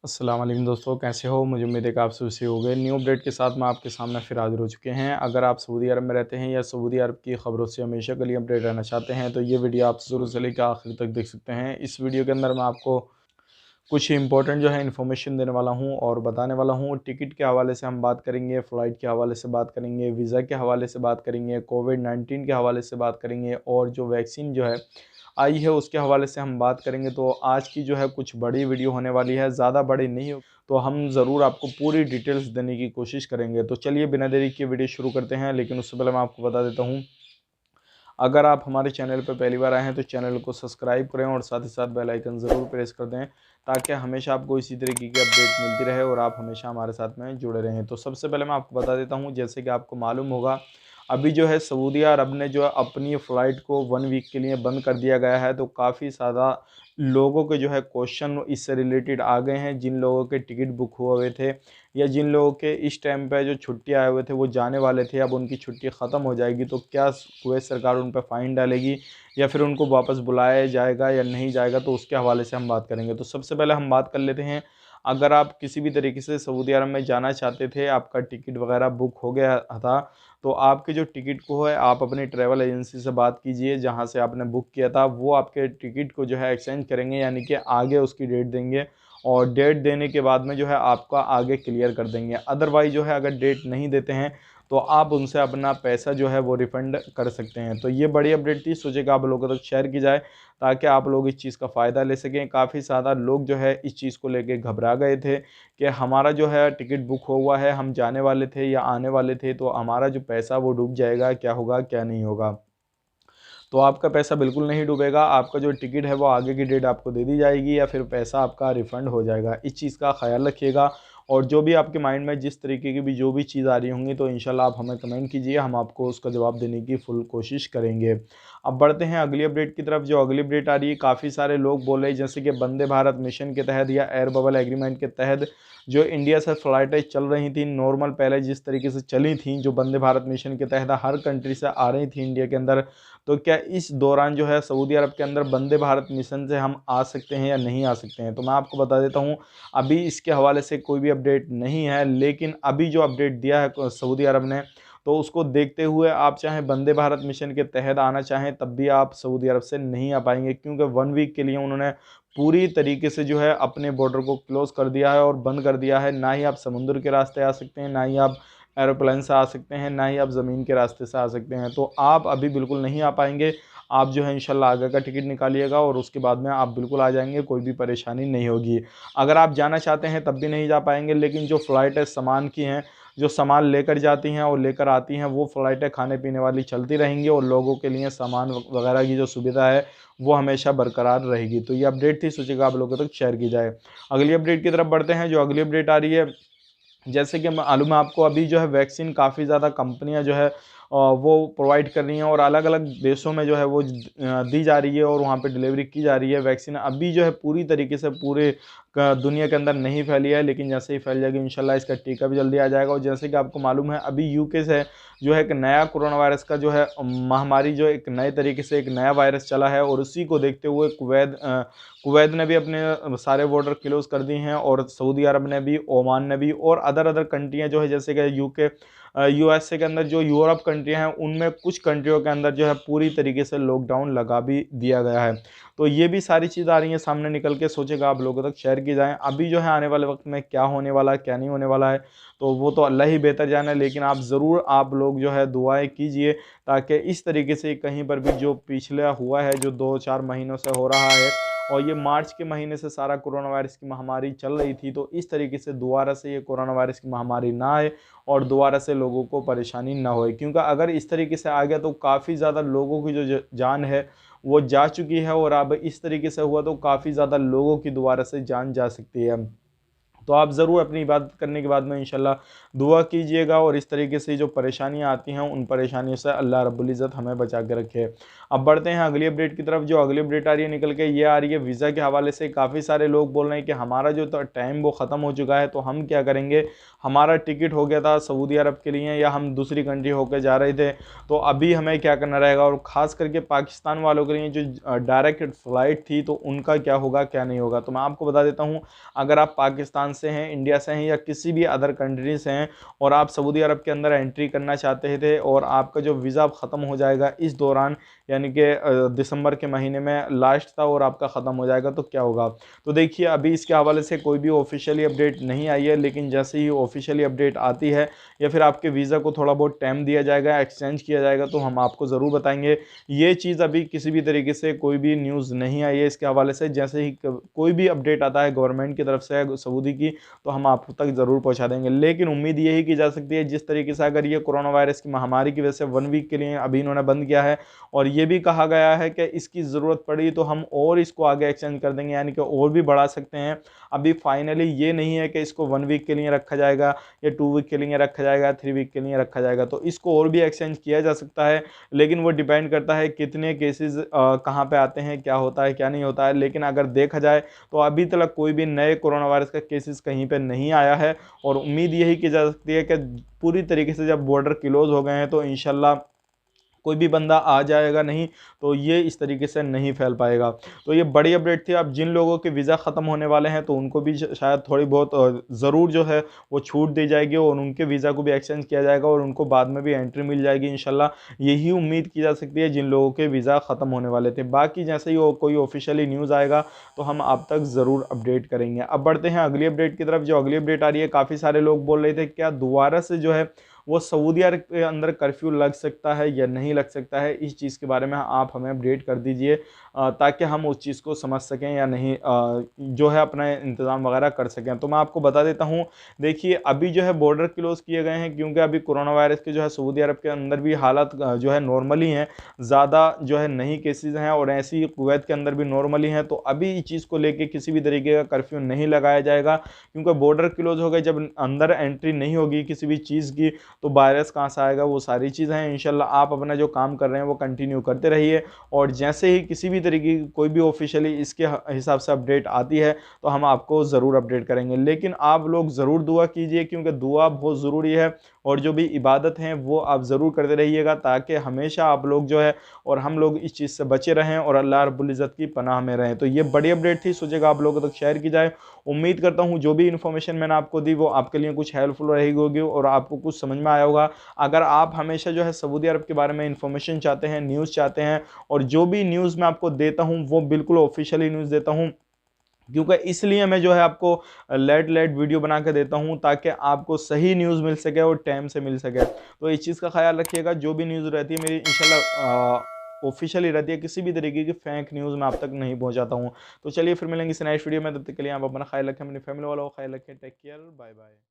अस्सलाम वालेकुम दोस्तों, कैसे हो? मुझे उम्मीद है कि आप सुबह हो गए। न्यू अपडेट के साथ मैं आपके सामने फिर हाज़िर हो चुके हैं। अगर आप सऊदी अरब में रहते हैं या सऊदी अरब की ख़बरों से हमेशा के लिए अपडेट रहना चाहते हैं, तो ये वीडियो आप शुरू से लेकर आखिर तक देख सकते हैं। इस वीडियो के अंदर मैं आपको कुछ इंपॉर्टेंट जो है इन्फॉर्मेशन देने वाला हूँ और बताने वाला हूँ। टिकट के हवाले से हम बात करेंगे, फ़्लाइट के हवाले से बात करेंगे, वीज़ा के हवाले से बात करेंगे, कोविड-19 के हवाले से बात करेंगे और जो वैक्सीन जो है आई है उसके हवाले से हम बात करेंगे। तो आज की जो है कुछ बड़ी वीडियो होने वाली है, ज़्यादा बड़ी नहीं हो तो हम ज़रूर आपको पूरी डिटेल्स देने की कोशिश करेंगे। तो चलिए बिना देरी किए वीडियो शुरू करते हैं, लेकिन उससे पहले मैं आपको बता देता हूँ, अगर आप हमारे चैनल पर पहली बार आए हैं तो चैनल को सब्सक्राइब करें और साथ ही साथ बेल आइकन ज़रूर प्रेस कर दें, ताकि हमेशा आपको इसी तरीके की अपडेट मिलती रहे और आप हमेशा हमारे साथ में जुड़े रहें। तो सबसे पहले मैं आपको बता देता हूँ, जैसे कि आपको मालूम होगा, अभी जो है सऊदी अरब ने जो है अपनी फ़्लाइट को 1 वीक के लिए बंद कर दिया गया है। तो काफ़ी ज़्यादा लोगों के जो है क्वेश्चन इससे रिलेटेड आ गए हैं। जिन लोगों के टिकट बुक हुए हुए थे या जिन लोगों के इस टाइम पे जो छुट्टी आए हुए थे वो जाने वाले थे, अब उनकी छुट्टी ख़त्म हो जाएगी, तो क्या कुवैत सरकार उन पे फ़ाइन डालेगी या फिर उनको वापस बुलाया जाएगा या नहीं जाएगा, तो उसके हवाले से हम बात करेंगे। तो सबसे पहले हम बात कर लेते हैं, अगर आप किसी भी तरीके से सऊदी अरब में जाना चाहते थे, आपका टिकट वगैरह बुक हो गया था, तो आपके जो टिकट को है आप अपनी ट्रैवल एजेंसी से बात कीजिए, जहाँ से आपने बुक किया था। वो आपके टिकट को जो है एक्सचेंज करेंगे, यानी कि आगे उसकी डेट देंगे और डेट देने के बाद में जो है आपका आगे क्लियर कर देंगे। अदरवाइज़ जो है अगर डेट नहीं देते हैं तो आप उनसे अपना पैसा जो है वो रिफ़ंड कर सकते हैं। तो ये बड़ी अपडेट थी, सोचे कि आप लोगों तक शेयर की जाए ताकि आप लोग इस चीज़ का फ़ायदा ले सकें। काफ़ी ज़्यादा लोग जो है इस चीज़ को लेके घबरा गए थे कि हमारा जो है टिकट बुक हुआ है, हम जाने वाले थे या आने वाले थे, तो हमारा जो पैसा वो डूब जाएगा, क्या होगा, क्या नहीं होगा। तो आपका पैसा बिल्कुल नहीं डूबेगा, आपका जो टिकट है वो आगे की डेट आपको दे दी जाएगी या फिर पैसा आपका रिफ़ंड हो जाएगा। इस चीज़ का ख़याल रखिएगा और जो भी आपके माइंड में जिस तरीके की भी जो भी चीज़ आ रही होंगी, तो इंशाल्लाह आप हमें कमेंट कीजिए, हम आपको उसका जवाब देने की फुल कोशिश करेंगे। अब बढ़ते हैं अगली अपडेट की तरफ। जो अगली अपडेट आ रही है, काफ़ी सारे लोग बोल रहे हैं जैसे कि वंदे भारत मिशन के तहत या एयर बबल एग्रीमेंट के तहत जो इंडिया से फ़्लाइटें चल रही थी नॉर्मल, पहले जिस तरीके से चली थी, जो वंदे भारत मिशन के तहत हर कंट्री से आ रही थी इंडिया के अंदर, तो क्या इस दौरान जो है सऊदी अरब के अंदर वंदे भारत मिशन से हम आ सकते हैं या नहीं आ सकते हैं? तो मैं आपको बता देता हूँ, अभी इसके हवाले से कोई भी अपडेट नहीं है, लेकिन अभी जो अपडेट दिया है सऊदी अरब ने, तो उसको देखते हुए आप चाहे वंदे भारत मिशन के तहत आना चाहें तब भी आप सऊदी अरब से नहीं आ पाएँगे, क्योंकि 1 वीक के लिए उन्होंने पूरी तरीके से जो है अपने बॉर्डर को क्लोज़ कर दिया है और बंद कर दिया है। ना ही आप समुद्र के रास्ते आ सकते हैं, ना ही आप एरोप्लेन से आ सकते हैं, ना ही आप ज़मीन के रास्ते से आ सकते हैं। तो आप अभी बिल्कुल नहीं आ पाएँगे। आप जो है इंशाल्लाह आगे का टिकट निकालिएगा और उसके बाद में आप बिल्कुल आ जाएँगे, कोई भी परेशानी नहीं होगी। अगर आप जाना चाहते हैं तब भी नहीं जा पाएँगे, लेकिन जो फ़्लाइटें सामान की हैं, जो सामान लेकर जाती हैं और लेकर आती हैं, वो फ़्लाइटें खाने-पीने वाली चलती रहेंगी और लोगों के लिए सामान वगैरह की जो सुविधा है, वो हमेशा बरकरार रहेगी। तो ये अपडेट थी, सोचिएगा आप लोगों तक शेयर की जाए। अगली अपडेट की तरफ बढ़ते हैं। जो अगली अपडेट आ रही है, जैसे कि मालूम है आपको, अभी जो है वैक्सीन काफ़ी ज़्यादा कंपनियां जो है वो प्रोवाइड कर रही हैं और अलग-अलग देशों में जो है वो दी जा रही है और वहाँ पे डिलीवरी की जा रही है। वैक्सीन अभी जो है पूरी तरीके से पूरे दुनिया के अंदर नहीं फैली है, लेकिन जैसे ही फैल जाएगी इंशाल्लाह इसका टीका भी जल्दी आ जाएगा। और जैसे कि आपको मालूम है, अभी यूके से जो है एक नया कोरोना वायरस का जो है महामारी, जो एक नए तरीके से एक नया वायरस चला है और उसी को देखते हुए कुवैत ने भी अपने सारे बॉर्डर क्लोज़ कर दिए हैं और सऊदी अरब ने भी, ओमान ने भी और अदर कंट्रियाँ जो है जैसे कि यूके यूएसए के अंदर जो यूरोप कंट्रियाँ हैं, उनमें कुछ कंट्रियों के अंदर जो है पूरी तरीके से लॉकडाउन लगा भी दिया गया है। तो ये भी सारी चीज़ आ रही हैं सामने निकल के, सोचेगा आप लोगों तक शेयर की जाएँ। अभी जो है आने वाले वक़्त में क्या होने वाला है, क्या नहीं होने वाला है, तो वो तो अल्लाह ही बेहतर जाने, लेकिन आप ज़रूर आप लोग जो है दुआएँ कीजिए, ताकि इस तरीके से कहीं पर भी जो पिछला हुआ है, जो 2-4 महीनों से हो रहा है और ये मार्च के महीने से सारा कोरोना वायरस की महामारी चल रही थी, तो इस तरीके से दोबारा से ये कोरोना वायरस की महामारी ना आए और दोबारा से लोगों को परेशानी ना होए। क्योंकि अगर इस तरीके से आ गया तो काफ़ी ज़्यादा लोगों की जो जान है वो जा चुकी है और अब इस तरीके से हुआ तो काफ़ी ज़्यादा लोगों की दोबारा से जान जा सकती है। तो आप ज़रूर अपनी इबादत करने के बाद में इंशाल्लाह दुआ कीजिएगा और इस तरीके से जो परेशानियां आती हैं उन परेशानियों से अल्लाह रब्बुल इज़्ज़त हमें बचा के रखे। अब बढ़ते हैं अगली अपडेट की तरफ। जो अगली अपडेट आ रही है निकल के, ये आ रही है वीज़ा के हवाले से। काफ़ी सारे लोग बोल रहे हैं कि हमारा जो टाइम वो ख़त्म हो चुका है, तो हम क्या करेंगे, हमारा टिकट हो गया था सऊदी अरब के लिए या हम दूसरी कंट्री होकर जा रहे थे, तो अभी हमें क्या करना रहेगा। और ख़ास करके पाकिस्तान वालों के लिए जो डायरेक्ट फ़्लाइट थी, तो उनका क्या होगा क्या नहीं होगा। तो मैं आपको बता देता हूँ, अगर आप पाकिस्तान से हैं, इंडिया से हैं या किसी भी अदर कंट्री से हैं और आप सऊदी अरब के अंदर एंट्री करना चाहते थे और आपका जो वीज़ा ख़त्म हो जाएगा इस दौरान, यानी कि दिसंबर के महीने में लास्ट था और आपका ख़त्म हो जाएगा, तो क्या होगा। तो देखिए, अभी इसके हवाले से कोई भी ऑफिशियली अपडेट नहीं आई है, लेकिन जैसे ही ऑफिशियली अपडेट आती है या फिर आपके वीज़ा को थोड़ा बहुत टाइम दिया जाएगा, एक्सचेंज किया जाएगा, तो हम आपको ज़रूर बताएंगे। ये चीज़ अभी किसी भी तरीके से कोई भी न्यूज़ नहीं आई है इसके हवाले से। जैसे ही कोई भी अपडेट आता है गवर्नमेंट की तरफ से सऊदी की, तो हम आप तक ज़रूर पहुंचा देंगे। लेकिन उम्मीद यही की जा सकती है, जिस तरीके से अगर ये कोरोना वायरस की महामारी की वजह से 1 वीक के लिए अभी इन्होंने बंद किया है और ये भी कहा गया है कि इसकी ज़रूरत पड़ी तो हम और इसको आगे एक्सटेंड कर देंगे, यानी कि और भी बढ़ा सकते हैं। अभी फाइनली ये नहीं है कि इसको 1 वीक के लिए रखा जाएगा या 2 वीक के लिए रखा जाएगा, 3 वीक के लिए रखा जाएगा, तो इसको और भी एक्सटेंड किया जा सकता है। लेकिन वो डिपेंड करता है कितने केसेस कहाँ पे आते हैं, क्या होता है क्या नहीं होता है। लेकिन अगर देखा जाए तो अभी तक कोई भी नए कोरोना वायरस का केसेस कहीं पे नहीं आया है और उम्मीद यही की जा सकती है कि पूरी तरीके से जब बॉर्डर क्लोज हो गए हैं तो इंशाल्लाह कोई भी बंदा आ जाएगा नहीं, तो ये इस तरीके से नहीं फैल पाएगा। तो ये बड़ी अपडेट थी। अब जिन लोगों के वीज़ा ख़त्म होने वाले हैं तो उनको भी शायद थोड़ी बहुत ज़रूर जो है वो छूट दी जाएगी और उनके वीज़ा को भी एक्सचेंज किया जाएगा और उनको बाद में भी एंट्री मिल जाएगी इंशाल्लाह। यही उम्मीद की जा सकती है जिन लोगों के वीज़ा ख़त्म होने वाले थे। बाकी जैसे ही कोई ऑफिशियली न्यूज़ आएगा तो हम आप तक ज़रूर अपडेट करेंगे। अब बढ़ते हैं अगली अपडेट की तरफ। जो अगली अपडेट आ रही है, काफ़ी सारे लोग बोल रहे थे क्या दोबारा से जो है वो सऊदी अरब के अंदर कर्फ्यू लग सकता है या नहीं लग सकता है। इस चीज़ के बारे में आप हमें अपडेट कर दीजिए ताकि हम उस चीज़ को समझ सकें या नहीं, जो है अपना इंतज़ाम वगैरह कर सकें। तो मैं आपको बता देता हूँ, देखिए अभी जो है बॉर्डर क्लोज किए गए हैं क्योंकि अभी कोरोना वायरस के जो है सऊदी अरब के अंदर भी हालात जो है नॉर्मली हैं, ज़्यादा जो है नहीं केसेस हैं और ऐसे ही कुवैत के अंदर भी नॉर्मली हैं। तो अभी इस चीज़ को लेके किसी भी तरीके का कर्फ्यू नहीं लगाया जाएगा क्योंकि बॉर्डर क्लोज हो गए, जब अंदर एंट्री नहीं होगी किसी भी चीज़ की तो वायरस कहाँ से आएगा। वो सारी चीज़ें हैं। इंशाल्लाह आप अपना जो काम कर रहे हैं वो कंटिन्यू करते रहिए और जैसे ही किसी भी तरीके की कोई भी ऑफिशियली इसके हिसाब से अपडेट आती है तो हम आपको ज़रूर अपडेट करेंगे। लेकिन आप लोग ज़रूर दुआ कीजिए क्योंकि दुआ बहुत ज़रूरी है और जो भी इबादत हैं वो आप ज़रूर करते रहिएगा ताकि हमेशा आप लोग जो है और हम लोग इस चीज़ से बचे रहें और अल्लाह रब्बुल इज़्ज़त की पनाह में रहें। तो ये बड़ी अपडेट थी, सोचेगा आप लोगों तक शेयर की जाए। उम्मीद करता हूँ जो भी इन्फॉर्मेशन मैंने आपको दी वो आपके लिए कुछ हेल्पफुल रहेगी होगी और आपको कुछ समझ में आया होगा। अगर आप हमेशा जो है सऊदी अरब के बारे में इन्फॉर्मेशन चाहते हैं, न्यूज़ चाहते हैं और जो भी न्यूज़ मैं आपको देता हूँ वो बिल्कुल ऑफिशियली न्यूज़ देता हूँ, क्योंकि इसलिए मैं जो है आपको लेट लेट वीडियो बना के देता हूं ताकि आपको सही न्यूज़ मिल सके और टाइम से मिल सके। तो इस चीज़ का ख्याल रखिएगा। जो भी न्यूज़ रहती है मेरी इंशाल्लाह ऑफिशियली रहती है, किसी भी तरीके की फेक न्यूज़ मैं आप तक नहीं पहुंचाता हूं। तो चलिए फिर मिलेंगे इस नेक्स्ट वीडियो में, तब तक के लिए आप अपना ख्याल रखें, अपनी फैमिली वालों का ख्याल रखें। Take care, bye bye.